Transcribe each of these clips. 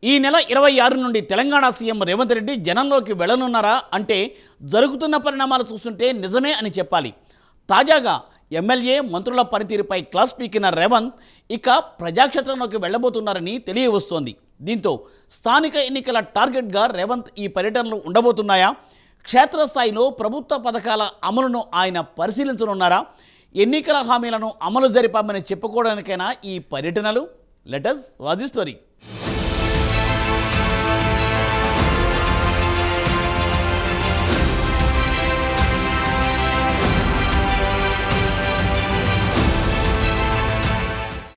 ఈ నెల 26 నుండి తెలంగాణ సీఎం రేవంత్ రెడ్డి జనంలోకి వెళ్లనున్నారా అంటే జరుగుతున్న పరిణామాలు చూస్తుంటే నిజమే అని చెప్పాలి. తాజాగా ఎమ్మెల్యే మంత్రుల పనితీరుపై క్లాస్ పీకిన రేవంత్ ఇక ప్రజాక్షేత్రంలోకి వెళ్లబోతున్నారని తెలియవస్తోంది. దీంతో స్థానిక ఎన్నికల టార్గెట్గా రేవంత్ ఈ పర్యటనలు ఉండబోతున్నాయా? క్షేత్రస్థాయిలో ప్రభుత్వ పథకాల అమలును ఆయన పరిశీలించనున్నారా? ఎన్నికల హామీలను అమలు జరిపామని చెప్పుకోవడానికైనా ఈ పర్యటనలు? Let us watch the story.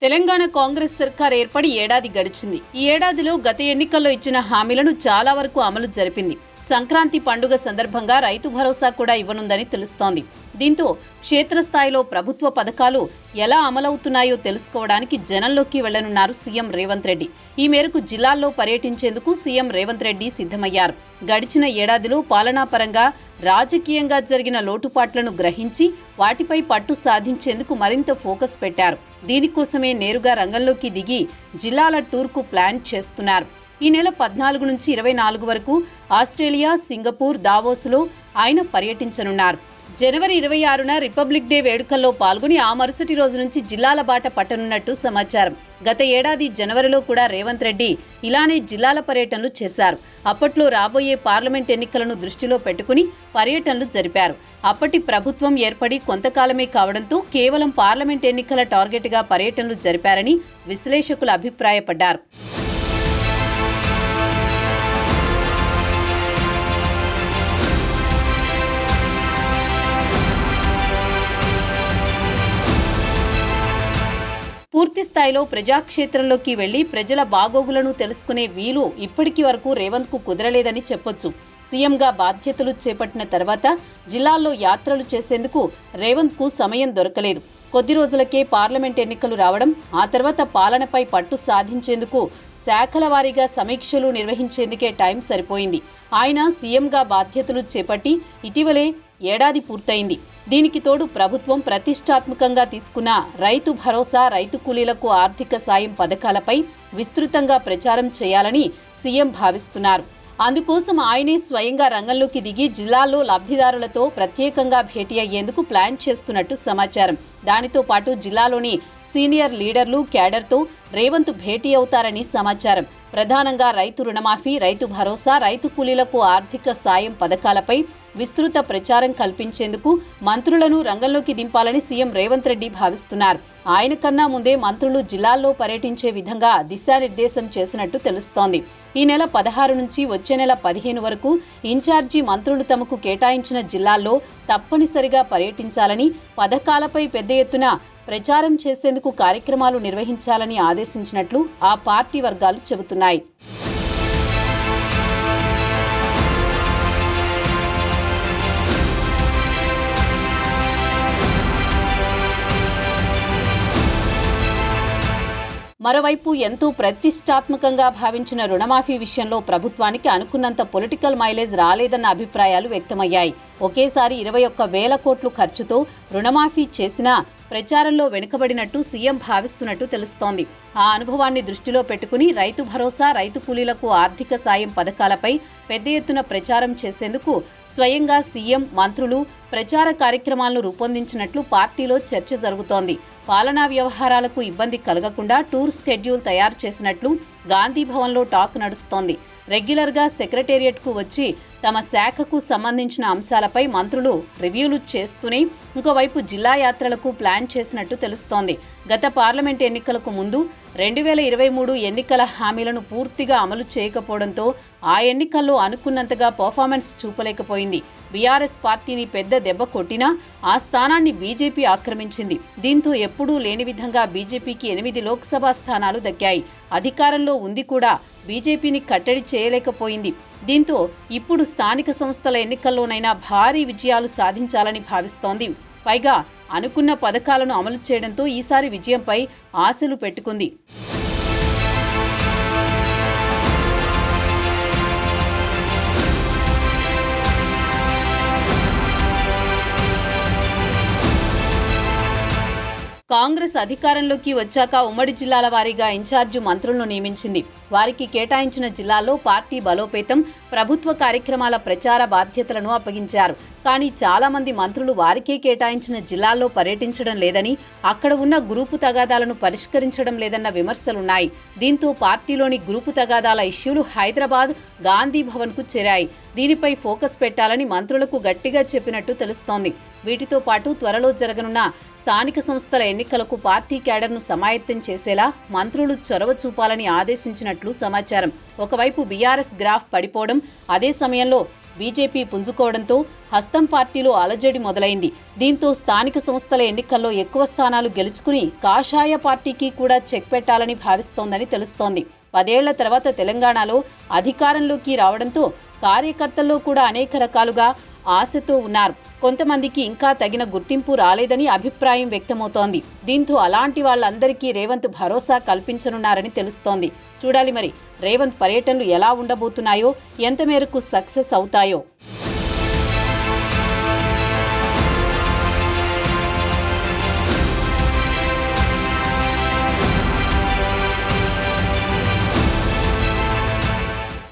Telangana Congress సర్కార్ ఏర్పడి ఏడాది గడిచింది. ఈ ఏడాదిలో గత ఎన్నికల్లో ఇచ్చిన హామీలను చాలా వరకు అమలు జరిపింది. సంక్రాంతి పండుగ సందర్భంగా రైతు భరోసా కూడా ఇవ్వనుందని తెలుస్తోంది. దీంతో క్షేత్రస్థాయిలో ప్రభుత్వ పథకాలు ఎలా అమలవుతున్నాయో తెలుసుకోవడానికి జనంలోకి వెళ్లనున్నారు సీఎం రేవంత్ రెడ్డి. ఈ మేరకు జిల్లాల్లో పర్యటించేందుకు సీఎం రేవంత్ రెడ్డి సిద్ధమయ్యారు. గడిచిన ఏడాదిలో పాలనాపరంగా రాజకీయంగా జరిగిన లోటుపాట్లను గ్రహించి వాటిపై పట్టు సాధించేందుకు మరింత ఫోకస్ పెట్టారు. దీనికోసమే నేరుగా రంగంలోకి దిగి జిల్లాల టూర్కు ప్లాన్ చేస్తున్నారు. ఈ నెల 14 నుంచి 24 వరకు ఆస్ట్రేలియా, సింగపూర్, దావోస్లో ఆయన పర్యటించనున్నారు. జనవరి 26న రిపబ్లిక్ డే వేడుకల్లో పాల్గొని ఆ మరుసటి రోజు నుంచి జిల్లాల బాట పట్టనున్నట్టు సమాచారం. గత ఏడాది జనవరిలో కూడా రేవంత్ రెడ్డి ఇలానే జిల్లాల పర్యటనలు చేశారు. అప్పట్లో రాబోయే పార్లమెంట్ ఎన్నికలను దృష్టిలో పెట్టుకుని పర్యటనలు జరిపారు. అప్పటి ప్రభుత్వం ఏర్పడి కొంతకాలమే కావడంతో కేవలం పార్లమెంట్ ఎన్నికల టార్గెట్గా పర్యటనలు జరిపారని విశ్లేషకులు అభిప్రాయపడ్డారు. పూర్తి స్థాయిలో ప్రజాక్షేత్రంలోకి వెళ్లి ప్రజల బాగోగులను తెలుసుకునే వీలు ఇప్పటికి వరకు రేవంత్కు కుదరలేదని చెప్పొచ్చు. సీఎంగా బాధ్యతలు చేపట్టిన తర్వాత జిల్లాల్లో యాత్రలు చేసేందుకు రేవంత్కు సమయం దొరకలేదు. కొద్ది రోజులకే పార్లమెంట్ ఎన్నికలు రావడం, ఆ తర్వాత పాలనపై పట్టు సాధించేందుకు శాఖల వారీగా సమీక్షలు నిర్వహించేందుకే టైం సరిపోయింది. ఆయన సీఎంగా బాధ్యతలు చేపట్టి ఇటీవలే ఏడాది పూర్తయింది. దీనికి తోడు ప్రభుత్వం ప్రతిష్టాత్మకంగా తీసుకున్న రైతు భరోసా, రైతు కూలీలకు ఆర్థిక సాయం పథకాలపై విస్తృతంగా ప్రచారం చేయాలని సీఎం భావిస్తున్నారు. అందుకోసం ఆయనే స్వయంగా రంగంలోకి దిగి జిల్లాల్లో లబ్ధిదారులతో ప్రత్యేకంగా భేటీ అయ్యేందుకు ప్లాన్ చేస్తున్నట్టు సమాచారం. దానితో పాటు జిల్లాలోని సీనియర్ లీడర్లు, క్యాడర్తో రేవంత్ భేటీ అవుతారని సమాచారం. ప్రధానంగా రైతు రుణమాఫీ, రైతు భరోసా, రైతు కూలీలకు ఆర్థిక సాయం పథకాలపై విస్తృత ప్రచారం కల్పించేందుకు మంత్రులను రంగంలోకి దింపాలని సీఎం రేవంత్ రెడ్డి భావిస్తున్నారు. ఆయన కన్నా ముందే మంత్రులు జిల్లాల్లో పర్యటించే విధంగా దిశానిర్దేశం చేసినట్టు తెలుస్తోంది. ఈ నెల 16 నుంచి వచ్చే నెల 15 వరకు ఇన్ఛార్జి మంత్రులు తమకు కేటాయించిన జిల్లాల్లో తప్పనిసరిగా పర్యటించాలని, పథకాలపై పెద్ద ఎత్తున ప్రచారం చేసేందుకు కార్యక్రమాలు నిర్వహించాలని ఆదేశించినట్లు ఆ పార్టీ వర్గాలు చెబుతున్నాయి. మరోవైపు ఎంతో ప్రతిష్టాత్మకంగా భావించిన రుణమాఫీ విషయంలో ప్రభుత్వానికి అనుకున్నంత పొలిటికల్ మైలేజ్ రాలేదన్న అభిప్రాయాలు వ్యక్తమయ్యాయి. ఒకేసారి 21,000 కోట్లు ఖర్చుతో రుణమాఫీ చేసినా ప్రచారంలో వెనుకబడినట్టు సీఎం భావిస్తున్నట్టు తెలుస్తోంది. ఆ అనుభవాన్ని దృష్టిలో పెట్టుకుని రైతు భరోసా, రైతు కూలీలకు ఆర్థిక సాయం పథకాలపై పెద్ద ఎత్తున ప్రచారం చేసేందుకు స్వయంగా సీఎం, మంత్రులు ప్రచార కార్యక్రమాలను రూపొందించినట్లు పార్టీలో చర్చ జరుగుతోంది. పాలనా వ్యవహారాలకు ఇబ్బంది కలగకుండా టూర్ స్కెడ్యూల్ తయారు చేసినట్లు గాంధీ భవన్లో టాక్ నడుస్తోంది. రెగ్యులర్గా సెక్రటేరియట్కు వచ్చి తమ శాఖకు సంబంధించిన అంశాలపై మంత్రులు రివ్యూలు చేస్తూనే ఇంకోవైపు జిల్లా యాత్రలకు ప్లాన్ చేసినట్టు తెలుస్తోంది. గత పార్లమెంట్ ఎన్నికలకు ముందు 2023 ఎన్నికల హామీలను పూర్తిగా అమలు చేయకపోవడంతో ఆ ఎన్నికల్లో అనుకున్నంతగా పర్ఫార్మెన్స్ చూపలేకపోయింది. బీఆర్ఎస్ పార్టీని పెద్ద దెబ్బ కొట్టినా ఆ స్థానాన్ని బీజేపీ ఆక్రమించింది. దీంతో ఎప్పుడూ లేని విధంగా బీజేపీకి 8 లోక్సభ స్థానాలు దక్కాయి. అధికారంలో ఉంది కూడా బీజేపీని కట్టడి చేయలేకపోయింది. దీంతో ఇప్పుడు స్థానిక సంస్థల ఎన్నికల్లోనైనా భారీ విజయాలు సాధించాలని భావిస్తోంది. పైగా అనుకున్న పథకాలను అమలు చేయడంతో ఈసారి విజయంపై ఆశలు పెట్టుకుంది. కాంగ్రెస్ కాంగ్రెస్ అధికారంలోకి వచ్చాక ఉమ్మడి జిల్లాల వారీగా ఇన్ఛార్జి మంత్రులను నియమించింది. వారికి కేటాయించిన జిల్లాల్లో పార్టీ బలోపేతం, ప్రభుత్వ కార్యక్రమాల ప్రచార బాధ్యతలను అప్పగించారు. కానీ చాలా మంది మంత్రులు వారికే కేటాయించిన జిల్లాల్లో పర్యటించడం లేదని, అక్కడ ఉన్న గ్రూపు తగాదాలను పరిష్కరించడం లేదన్న విమర్శలున్నాయి. దీంతో పార్టీలోని గ్రూపు తగాదాల ఇష్యూలు హైదరాబాద్ గాంధీ భవన్కు చేరాయి. దీనిపై ఫోకస్ పెట్టాలని మంత్రులకు గట్టిగా చెప్పినట్టు తెలుస్తోంది. వీటితో పాటు త్వరలో జరగనున్న స్థానిక సంస్థల ఎన్నికలకు పార్టీ క్యాడర్ను సమాయత్తం చేసేలా మంత్రులు చొరవ చూపాలని ఆదేశించినట్లు సమాచారం. ఒకవైపు బీఆర్ఎస్ గ్రాఫ్ పడిపోవడం, అదే సమయంలో బీజేపీ పుంజుకోవడంతో హస్తం పార్టీలో అలజడి మొదలైంది. దీంతో స్థానిక సంస్థల ఎన్నికల్లో ఎక్కువ స్థానాలు గెలుచుకుని కాషాయ పార్టీకి కూడా చెక్ పెట్టాలని భావిస్తోందని తెలుస్తోంది. 10 ఏళ్ల తర్వాత తెలంగాణలో అధికారంలోకి రావడంతో కార్యకర్తల్లో కూడా అనేక రకాలుగా ఆశతో ఉన్నారు. కొంతమందికి ఇంకా తగిన గుర్తింపు రాలేదని అభిప్రాయం వ్యక్తమవుతోంది. దీంతో అలాంటి వాళ్ళందరికీ రేవంత్ భరోసా కల్పించనున్నారని తెలుస్తోంది. చూడాలి మరి రేవంత్ పర్యటనలు ఎలా ఉండబోతున్నాయో, ఎంత మేరకు సక్సెస్ అవుతాయో.